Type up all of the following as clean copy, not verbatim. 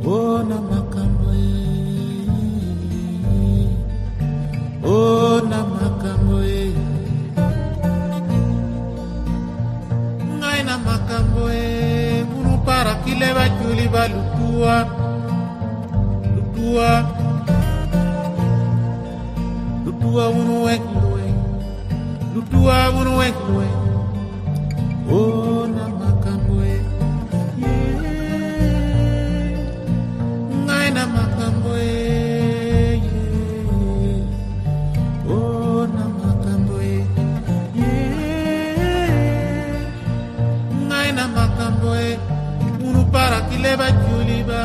Ona makambo ona makambo ngai na makambo munu para kile bajuli balutua lutua unu wekluwe lutua unu wekluwe ona makambo ngai na makambo ona makambo ngai na makambo unu para kile bajuli ba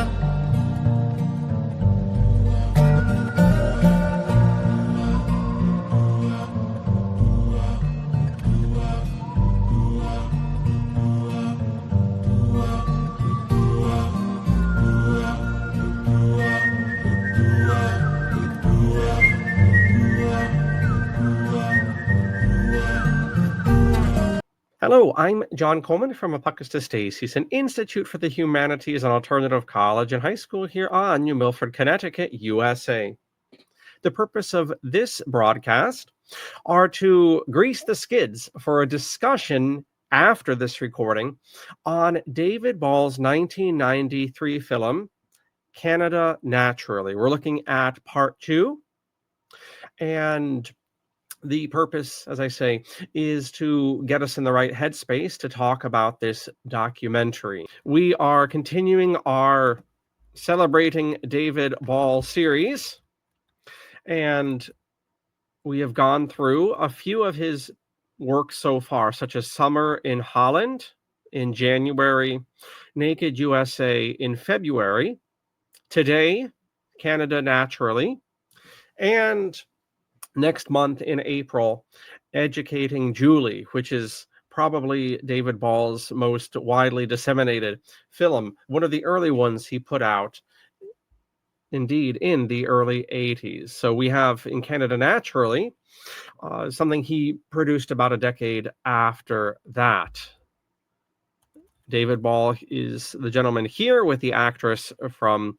Hello, I'm John Coleman from ApocatastasisInstitute, an Institute for the Humanities and Alternative College and High School here on New Milford, Connecticut, USA. The purpose of this broadcast are to grease the skids for a discussion after this recording on David Ball's 1993 film, Canada Naturally. We're looking at part 2, and the purpose, as I say, is to get us in the right headspace to talk about this documentary. We are continuing our Celebrating David Ball series, and we have gone through a few of his works so far, such as Summer in Holland in January, Naked USA in February, Today, Canada Naturally, and next month in April, Educating Julie, which is probably David Ball's most widely disseminated film, one of the early ones he put out, indeed, in the early 80s. So we have in Canada Naturally, something he produced about a decade after that. David Ball is the gentleman here with the actress from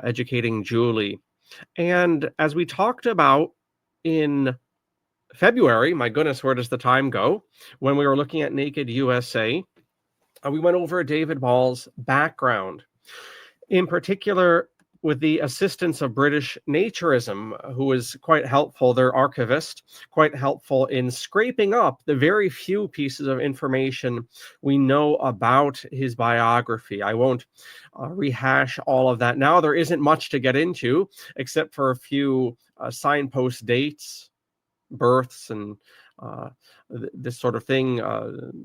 Educating Julie. And as we talked about in February, my goodness, where does the time go? When we were looking at Naked USA, we went over David Ball's background, in particular with the assistance of British Naturism, who was quite helpful, their archivist, quite helpful in scraping up the very few pieces of information we know about his biography. I won't rehash all of that now. There isn't much to get into, except for a few signpost dates, births, and this sort of thing,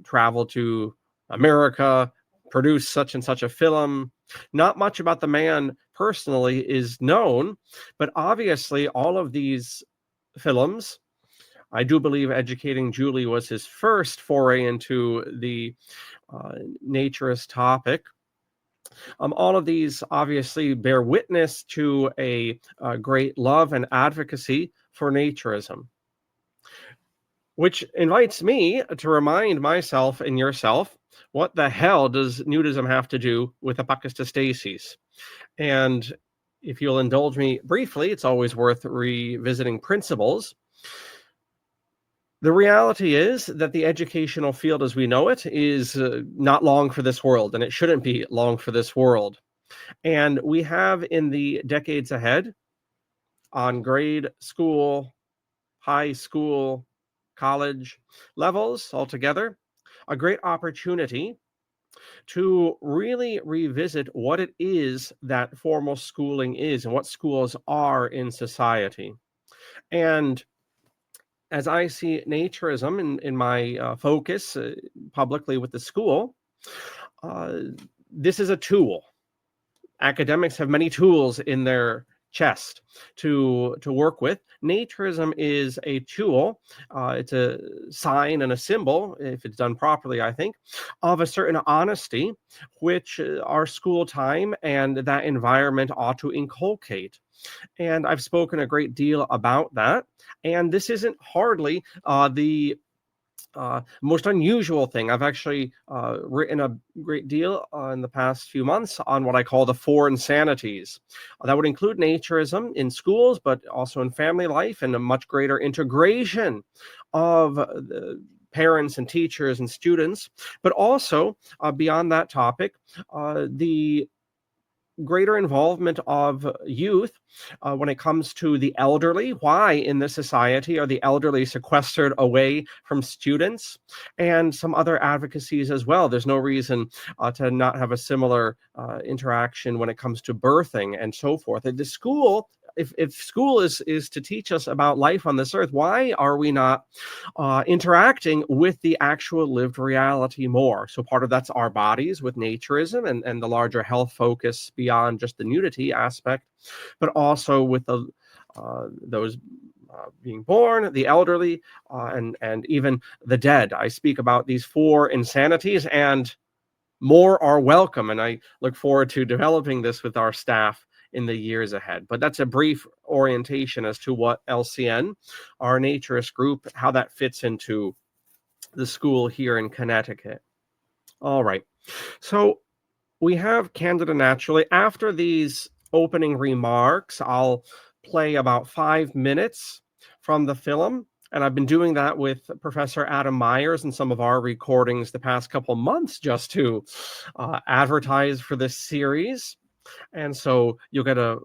travel to America, produce such and such a film. Not much about the man personally is known, but obviously all of these films, I do believe Educating Julie was his first foray into the naturist topic. All of these obviously bear witness to a great love and advocacy for naturism, which invites me to remind myself and yourself, what the hell does nudism have to do with apocastastasis? And if you'll indulge me briefly, it's always worth revisiting principles. The reality is that the educational field as we know it is not long for this world, and it shouldn't be long for this world. And we have in the decades ahead, on grade school, high school, college levels altogether, a great opportunity to really revisit what it is that formal schooling is and what schools are in society. And as I see naturism in my focus publicly with the school, this is a tool. Academics have many tools in their chest to work with. Naturism is a tool. It's a sign and a symbol, if it's done properly, I think, of a certain honesty, which our school time and that environment ought to inculcate. And I've spoken a great deal about that. And this isn't hardly the most unusual thing. I've actually written a great deal in the past few months on what I call the four insanities. That would include naturism in schools, but also in family life, and a much greater integration of the parents and teachers and students, but also beyond that topic, the greater involvement of youth when it comes to the elderly. Why in this society are the elderly sequestered away from students? And some other advocacies as well. There's no reason to not have a similar interaction when it comes to birthing and so forth. And the school, if school is to teach us about life on this earth, why are we not interacting with the actual lived reality more? So part of that's our bodies with naturism and the larger health focus beyond just the nudity aspect, but also with the those being born, the elderly, and even the dead. I speak about these four insanities, and more are welcome. And I look forward to developing this with our staff in the years ahead. But that's a brief orientation as to what LCN, our naturist group, how that fits into the school here in Connecticut. All right. So we have Candida Naturally. After these opening remarks, I'll play about 5 minutes from the film. And I've been doing that with Professor Adam Myers in some of our recordings the past couple months just to advertise for this series. And so you'll get a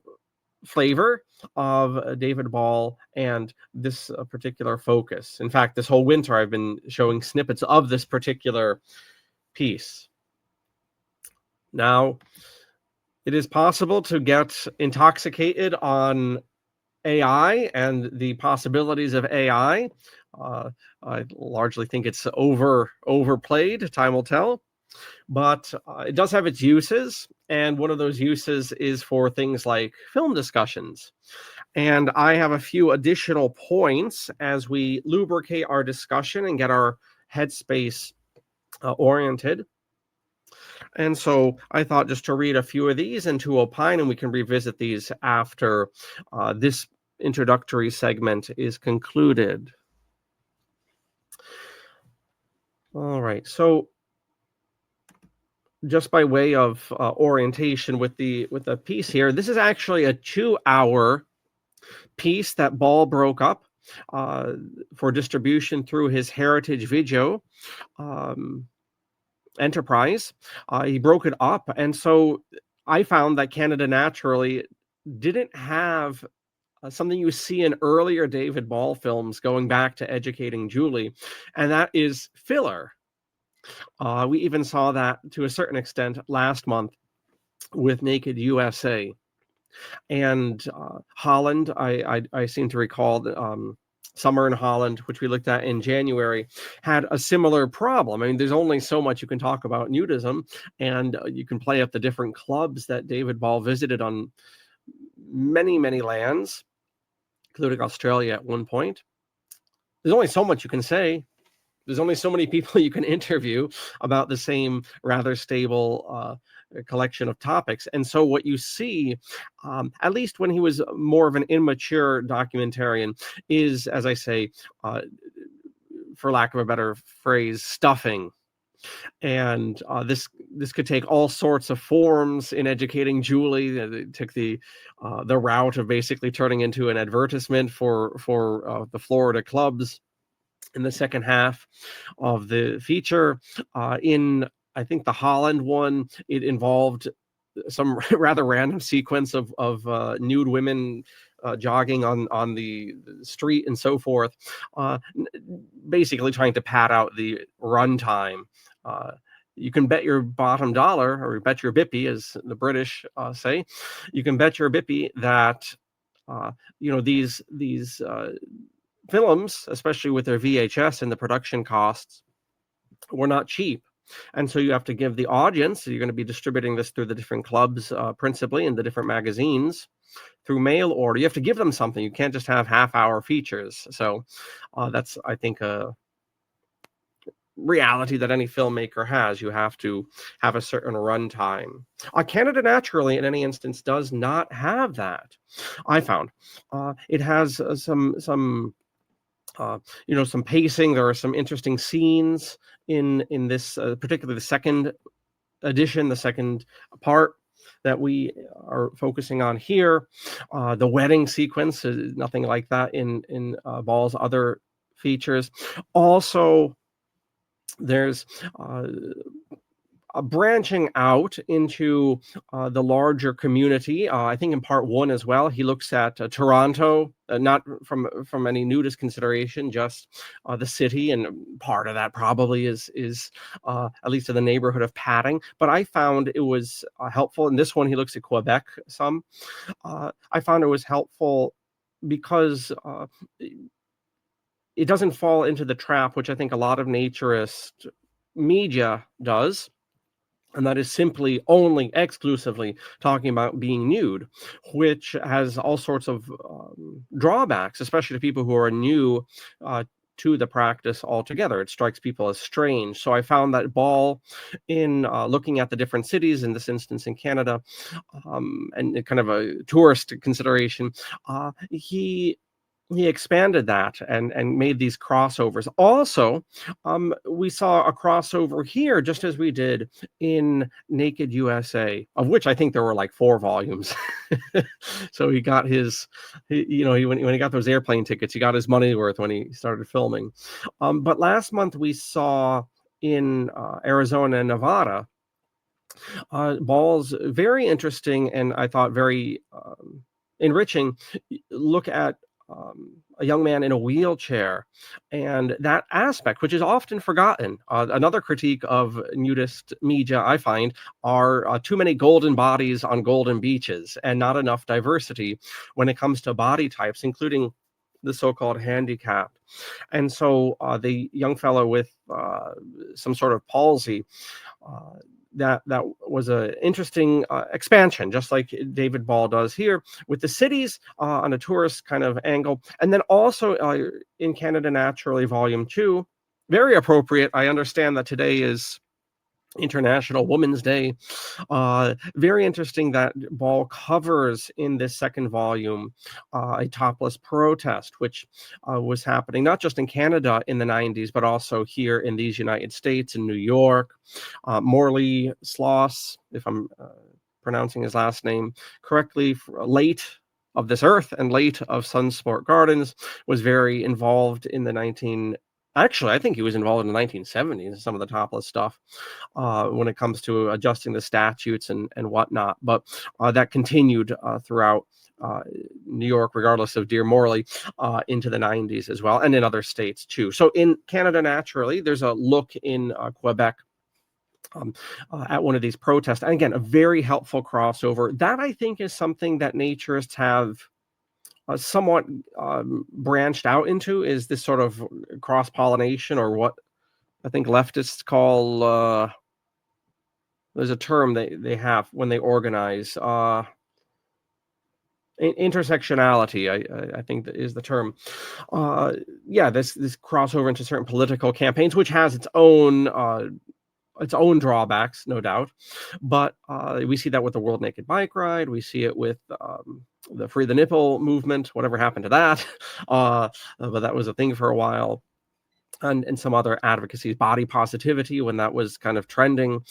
flavor of David Ball and this particular focus. In fact, this whole winter I've been showing snippets of this particular piece. Now, it is possible to get intoxicated on AI and the possibilities of AI. I largely think it's overplayed. Time will tell. But it does have its uses, and one of those uses is for things like film discussions. And I have a few additional points as we lubricate our discussion and get our headspace oriented. And so I thought just to read a few of these and to opine, and we can revisit these after this introductory segment is concluded. All right, so just by way of orientation with the piece here, this is actually a 2-hour piece that Ball broke up for distribution through his Heritage Video enterprise. He broke it up, and so I found that Candida Naturally didn't have something you see in earlier David Ball films going back to Educating Julie, and that is filler. We even saw that to a certain extent last month with Naked USA. And Holland, I seem to recall that Summer in Holland, which we looked at in January, had a similar problem. I mean, there's only so much you can talk about nudism, and you can play up the different clubs that David Ball visited on many, many lands, including Australia at one point. There's only so much you can say. There's only so many people you can interview about the same rather stable collection of topics. And so what you see, at least when he was more of an immature documentarian, is, as I say, for lack of a better phrase, stuffing. And this could take all sorts of forms in Educating Julie. It took the route of basically turning into an advertisement for the Florida clubs in the second half of the feature. In, I think, the Holland one, it involved some rather random sequence of nude women jogging on the street and so forth, basically trying to pad out the runtime. You can bet your bottom dollar, or bet your bippy, as the British say. You can bet your bippy that these films, especially with their VHS and the production costs, were not cheap. And so you have to give the audience, you're going to be distributing this through the different clubs, principally in the different magazines, through mail order. You have to give them something. You can't just have half-hour features. So that's, I think, a reality that any filmmaker has. You have to have a certain runtime. Candida Naturally, in any instance, does not have that. I found it has some Some pacing. There are some interesting scenes in this, particularly the second edition, the second part that we are focusing on here. The wedding sequence is nothing like that in Ball's other features. Also, there's branching out into the larger community. I think in part one as well, he looks at Toronto, not from any nudist consideration, just the city, and part of that probably is at least in the neighborhood of padding. But I found it was helpful. In this one, he looks at Quebec some. I found it was helpful because it doesn't fall into the trap, which I think a lot of naturist media does, and that is simply only exclusively talking about being nude, which has all sorts of drawbacks, especially to people who are new to the practice altogether. It strikes people as strange. So I found that Ball, in looking at the different cities, in this instance in Canada, and kind of a tourist consideration, he expanded that and made these crossovers. Also, we saw a crossover here, just as we did in Naked USA, of which I think there were like 4 volumes. So he got when he got those airplane tickets, he got his money worth when he started filming. But last month we saw in Arizona and Nevada, Ball's very interesting, and I thought very enriching look at a young man in a wheelchair, and that aspect, which is often forgotten. Another critique of nudist media, I find, are too many golden bodies on golden beaches and not enough diversity when it comes to body types, including the so-called handicapped. And so the young fellow with some sort of palsy, that was an interesting expansion, just like David Ball does here with the cities on a tourist kind of angle. And then also in Canada Naturally, Volume 2, very appropriate. I understand that today is International Women's Day. Very interesting that Ball covers in this second volume a topless protest, which was happening not just in Canada in the 90s, but also here in these United States, in New York. Morley Sloss, if I'm pronouncing his last name correctly, late of this earth and late of Sunsport Gardens, was very involved in the Actually, I think he was involved in the 1970s, some of the topless stuff, when it comes to adjusting the statutes and whatnot. But that continued throughout New York, regardless of Dear Morley, into the 90s as well, and in other states too. So in Canada Naturally, there's a look in Quebec at one of these protests. And again, a very helpful crossover. That, I think, is something that naturists have somewhat branched out into, is this sort of cross-pollination, or what I think leftists call, there's a term they have when they organize, intersectionality, I think that is the term. This crossover into certain political campaigns, which has its own drawbacks, no doubt. But we see that with the World Naked Bike Ride. We see it with the Free the Nipple movement, whatever happened to that. But that was a thing for a while. And some other advocacies, body positivity, when that was kind of trending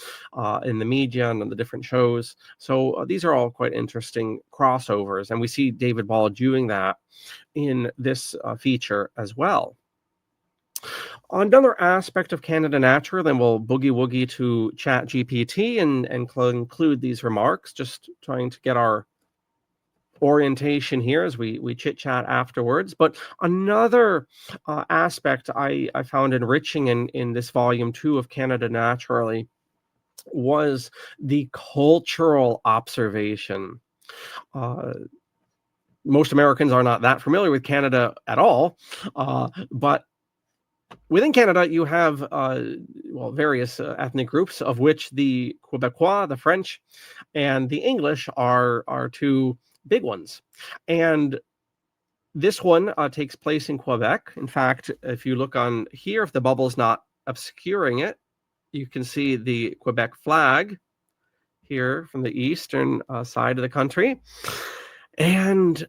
in the media and on the different shows. So these are all quite interesting crossovers. And we see David Ball doing that in this feature as well. Another aspect of Canada Natural, then we'll boogie woogie to ChatGPT and conclude these remarks, just trying to get our orientation here as we chit chat afterwards. But another aspect I found enriching in this volume 2 of Canada Naturally was the cultural observation. Most Americans are not that familiar with Canada at all, but within Canada, you have various ethnic groups, of which the Quebecois, the French, and the English are 2 big ones. And this one takes place in Quebec. In fact, if you look on here, if the bubble's not obscuring it, you can see the Quebec flag here from the eastern side of the country. And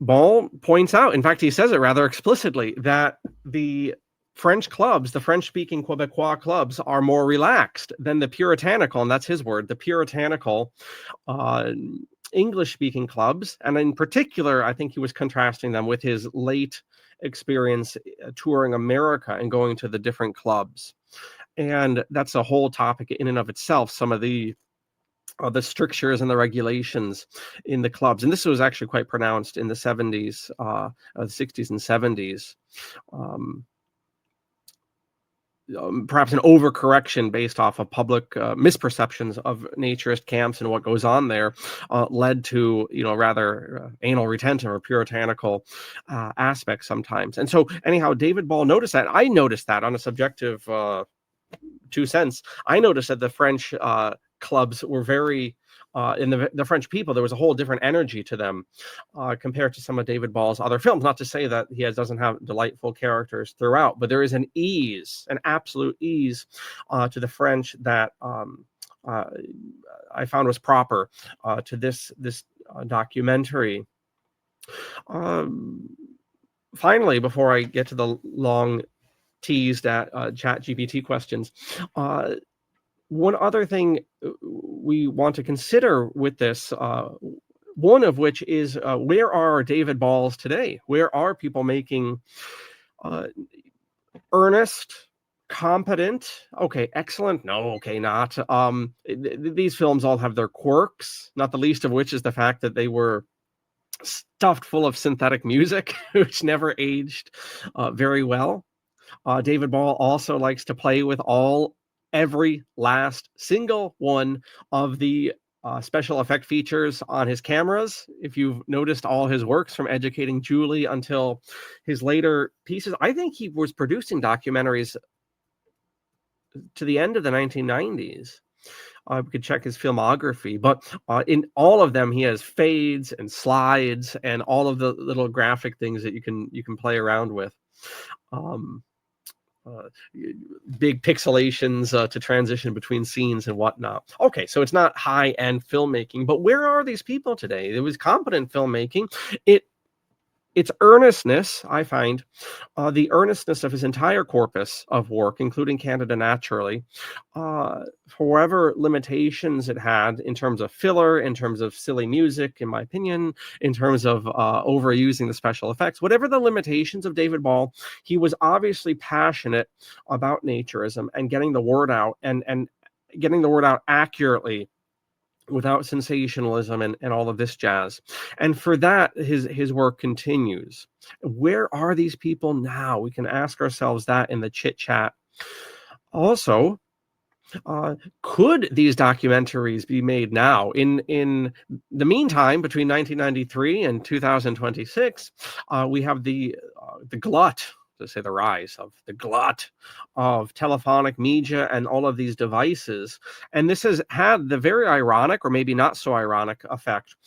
Ball points out, in fact, he says it rather explicitly, that the French clubs, the French-speaking Quebecois clubs, are more relaxed than the puritanical, and that's his word, the puritanical uh, English-speaking clubs. And in particular, I think he was contrasting them with his late experience touring America and going to the different clubs. And that's a whole topic in and of itself, some of the strictures and the regulations in the clubs. And this was actually quite pronounced in the 70s, the 60s and 70s. Perhaps an overcorrection based off of public misperceptions of naturist camps and what goes on there led to, rather anal retentive or puritanical aspects sometimes. And so anyhow, David Ball noticed that. I noticed that on a subjective 2 cents. I noticed that the French clubs were very, in the French people, there was a whole different energy to them compared to some of David Ball's other films. Not to say that he doesn't have delightful characters throughout, but there is an ease, an absolute ease to the French that I found was proper to this documentary. Finally, before I get to the long teased at ChatGPT questions, one other thing we want to consider with this, one of which is where are David Balls today? Where are people making earnest, competent, okay, excellent, no, okay, not. These films all have their quirks, not the least of which is the fact that they were stuffed full of synthetic music, which never aged very well. David Ball also likes to play with every last single one of the special effect features on his cameras. If you've noticed all his works from Educating Julie until his later pieces, I think he was producing documentaries to the end of the 1990s. We could check his filmography, but in all of them, he has fades and slides and all of the little graphic things that you can play around with. Big pixelations to transition between scenes and whatnot. Okay, so it's not high-end filmmaking, but where are these people today? It was competent filmmaking. Its earnestness, I find, the earnestness of his entire corpus of work, including Canada Naturally, for whatever limitations it had in terms of filler, in terms of silly music, in my opinion, in terms of overusing the special effects, whatever the limitations of David Ball, he was obviously passionate about naturism and getting the word out and getting the word out accurately, without sensationalism and all of this jazz. And for that, his work continues. Where are these people now? We can ask ourselves that in the chit chat. Also, could these documentaries be made now? In the meantime, between 1993 and 2026, we have the glut, to say the rise of the glut of telephonic media and all of these devices. And this has had the very ironic, or maybe not so ironic, effect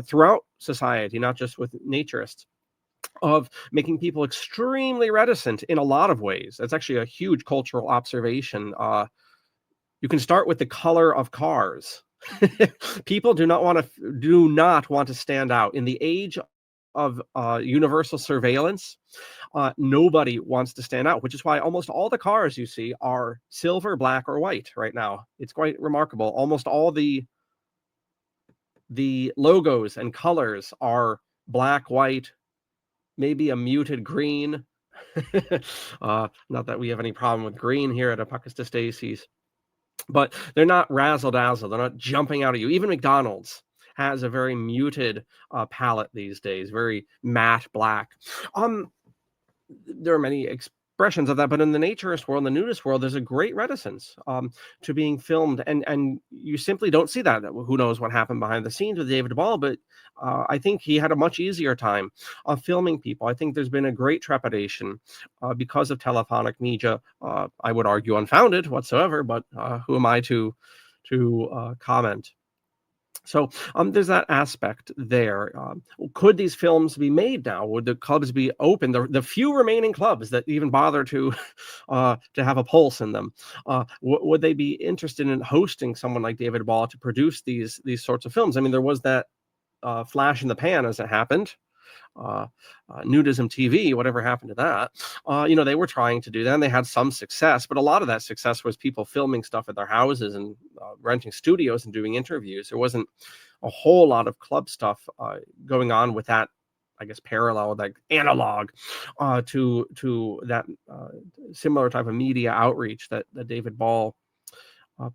throughout society, not just with naturists, of making people extremely reticent in a lot of ways. That's actually a huge cultural observation. You can start with the color of cars. People do not want to stand out in the age of universal surveillance. Nobody wants to stand out, which is why almost all the cars you see are silver, black, or white right now. It's quite remarkable. Almost all the logos and colors are black, white, maybe a muted green. Not that we have any problem with green here at Apocatastasis, but they're not razzle-dazzle. They're not jumping out at you. Even McDonald's has a very muted palette these days, very matte black. There are many expressions of that, but in the naturist world, the nudist world, there's a great reticence to being filmed, and you simply don't see that. Who knows what happened behind the scenes with David Ball, but I think he had a much easier time of filming people. I think there's been a great trepidation because of telephonic media. I would argue unfounded whatsoever, but who am I to comment? So there's that aspect there. Could these films be made now? Would the clubs be open? The few remaining clubs that even bother to have a pulse in them, would they be interested in hosting someone like David Ball to produce these sorts of films? I mean, there was that flash in the pan, as it happened, nudism TV, whatever happened to that. They were trying to do that, and they had some success, but a lot of that success was people filming stuff at their houses and renting studios and doing interviews. There wasn't a whole lot of club stuff going on with that, I guess, parallel, like analog to that similar type of media outreach that David Ball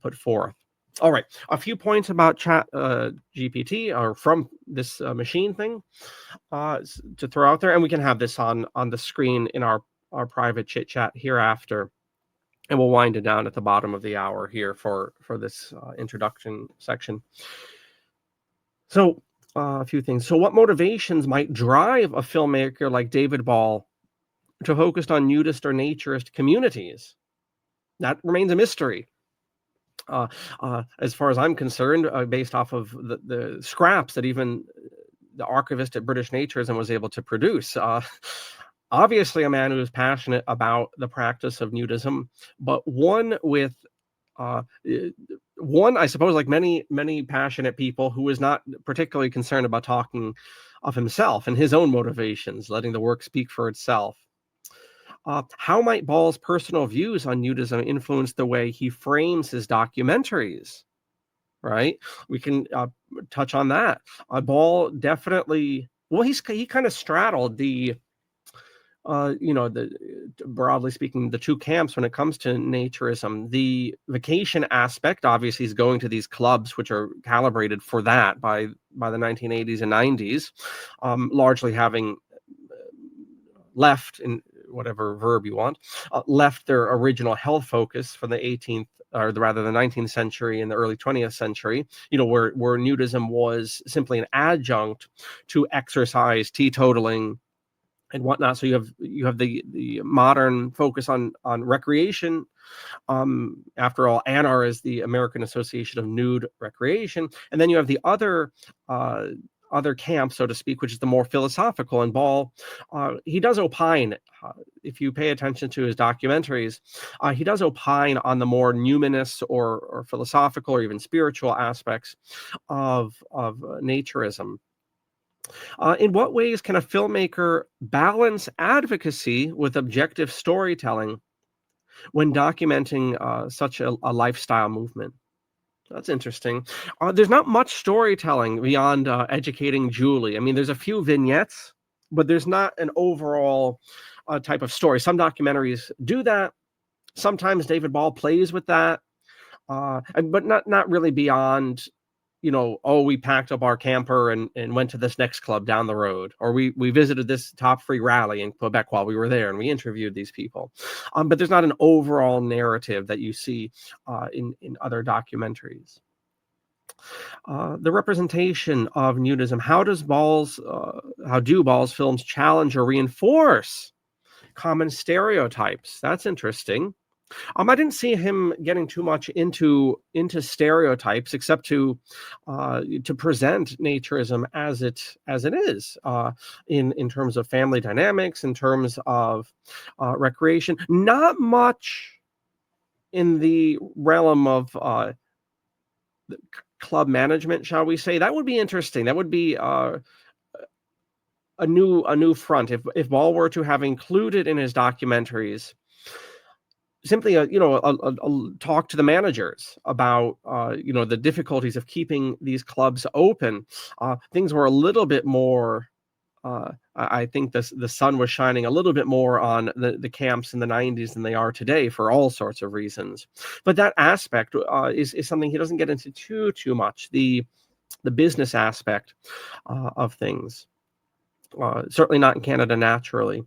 put forth. All right, a few points about Chat GPT or from this machine thing to throw out there, and we can have this on the screen in our private chit chat hereafter, and we'll wind it down at the bottom of the hour here for this introduction section. So a few things. So what motivations might drive a filmmaker like David Ball to focus on nudist or naturist communities? That remains a mystery. As far as I'm concerned, based off of the scraps that even the archivist at British Naturism was able to produce. Obviously a man who is passionate about the practice of nudism, but one, I suppose, like many passionate people, who is not particularly concerned about talking of himself and his own motivations, letting the work speak for itself. How might Ball's personal views on nudism influence the way he frames his documentaries? Right? We can touch on that. Ball definitely, well, he kind of straddled the, broadly speaking, the two camps when it comes to naturism. The vacation aspect, obviously, is going to these clubs which are calibrated for that by the 1980s and 90s, largely having left, in whatever verb you want, left their original health focus from the 18th, or rather the 19th century and the early 20th century, where nudism was simply an adjunct to exercise, teetotaling, and whatnot. So you have the modern focus on recreation. After all, ANR is the American Association of Nude Recreation, and then you have the other camp, so to speak, which is the more philosophical. And Ball, he does opine, if you pay attention to his documentaries, he does opine on the more numinous or philosophical or even spiritual aspects of naturism. In what ways can a filmmaker balance advocacy with objective storytelling when documenting such a lifestyle movement? That's interesting. There's not much storytelling beyond educating Julie. I mean, there's a few vignettes, but there's not an overall type of story. Some documentaries do that. Sometimes David Ball plays with that, but not really beyond, we packed up our camper and went to this next club down the road, or we visited this top free rally in Quebec while we were there, and we interviewed these people. But there's not an overall narrative that you see in other documentaries. The representation of nudism. How do Ball's films challenge or reinforce common stereotypes? That's interesting. I didn't see him getting too much into stereotypes, except to present naturism as it is, in terms of family dynamics, in terms of recreation. Not much in the realm of club management, shall we say. That would be interesting. That would be a new front if Ball were to have included in his documentaries simply a talk to the managers about the difficulties of keeping these clubs open. Things were a little bit more, I think the sun was shining a little bit more on the camps in the 90s than they are today, for all sorts of reasons. But that aspect is something he doesn't get into too much, the business aspect of things. Certainly not in Canada, naturally.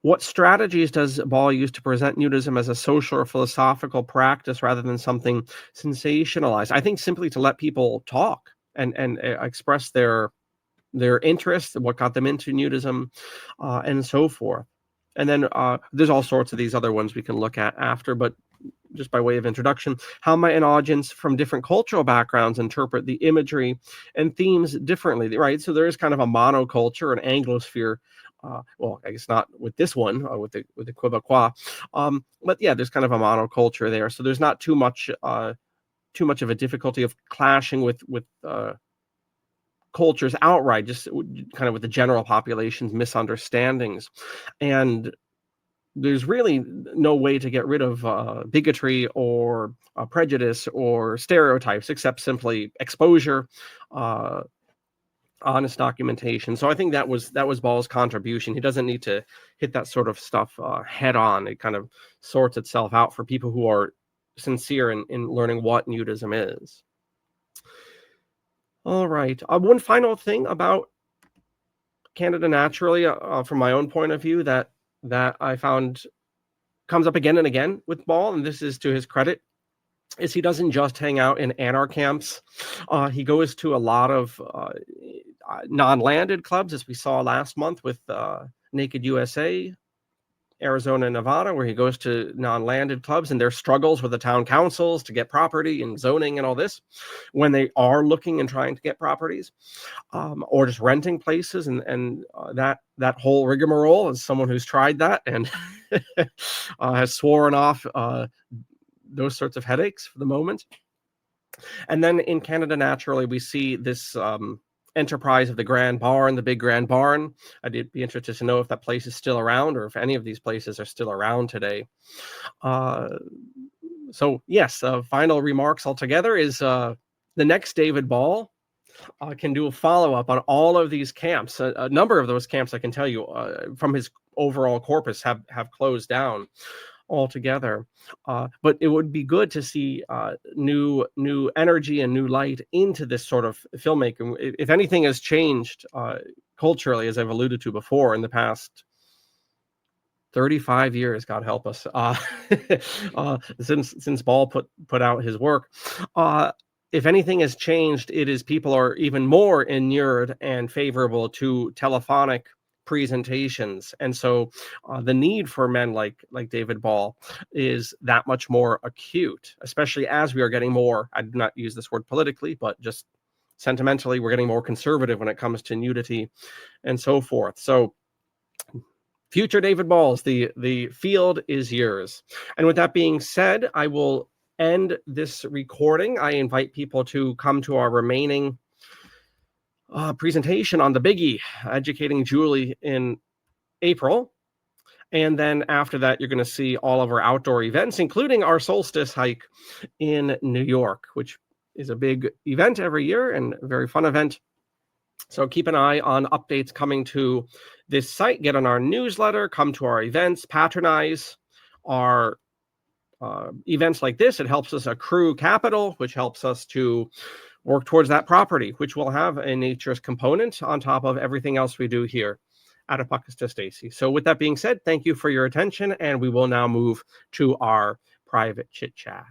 What strategies does Ball use to present nudism as a social or philosophical practice rather than something sensationalized? I think simply to let people talk and express their interest, what got them into nudism, and so forth. And then there's all sorts of these other ones we can look at after, but just by way of introduction, how might an audience from different cultural backgrounds interpret the imagery and themes differently, right? So there is kind of a monoculture, an Anglosphere. Well, I guess not with this one, with the Quebecois, but yeah, there's kind of a monoculture there. So there's not too much of a difficulty of clashing with cultures outright, just kind of with the general population's misunderstandings. And there's really no way to get rid of bigotry or prejudice or stereotypes except simply exposure, uh, honest documentation. So I think that was Ball's contribution. He doesn't need to hit that sort of stuff head on. It kind of sorts itself out for people who are sincere in learning what nudism is. All right. One final thing about Canada Naturally, from my own point of view, that I found comes up again and again with Ball, and this is to his credit, is he doesn't just hang out in camps. He goes to a lot of non-landed clubs, as we saw last month with Naked USA, Arizona and Nevada, where he goes to non-landed clubs and their struggles with the town councils to get property and zoning and all this when they are looking and trying to get properties, or just renting places, and that whole rigmarole, as someone who's tried that and has sworn off those sorts of headaches for the moment. And then in Canada Naturally, we see this enterprise of the Grand Barn, the big Grand Barn. I'd be interested to know if that place is still around, or if any of these places are still around today. So yes, final remarks altogether is the next David Ball can do a follow-up on all of these camps. A number of those camps, I can tell you, from his overall corpus have closed down altogether. But it would be good to see new energy and new light into this sort of filmmaking. If anything has changed culturally, as I've alluded to before, in the past 35 years, God help us, since Ball put out his work. If anything has changed, it is people are even more inured and favorable to telephonic presentations, and so the need for men like David Ball is that much more acute, especially as we are getting more, I do not use this word politically, but just sentimentally, we're getting more conservative when it comes to nudity and so forth. So future David Balls, the field is yours. And with that being said, I will end this recording. I invite people to come to our remaining presentation on the biggie, Educating Julie, in April. And then after that, you're going to see all of our outdoor events, including our solstice hike in New York, which is a big event every year and a very fun event. So keep an eye on updates coming to this site. Get on our newsletter, come to our events, patronize our events like this. It helps us accrue capital, which helps us to work towards that property, which will have a naturist component on top of everything else we do here at Apocatastasis. So with that being said, thank you for your attention, and we will now move to our private chit chat.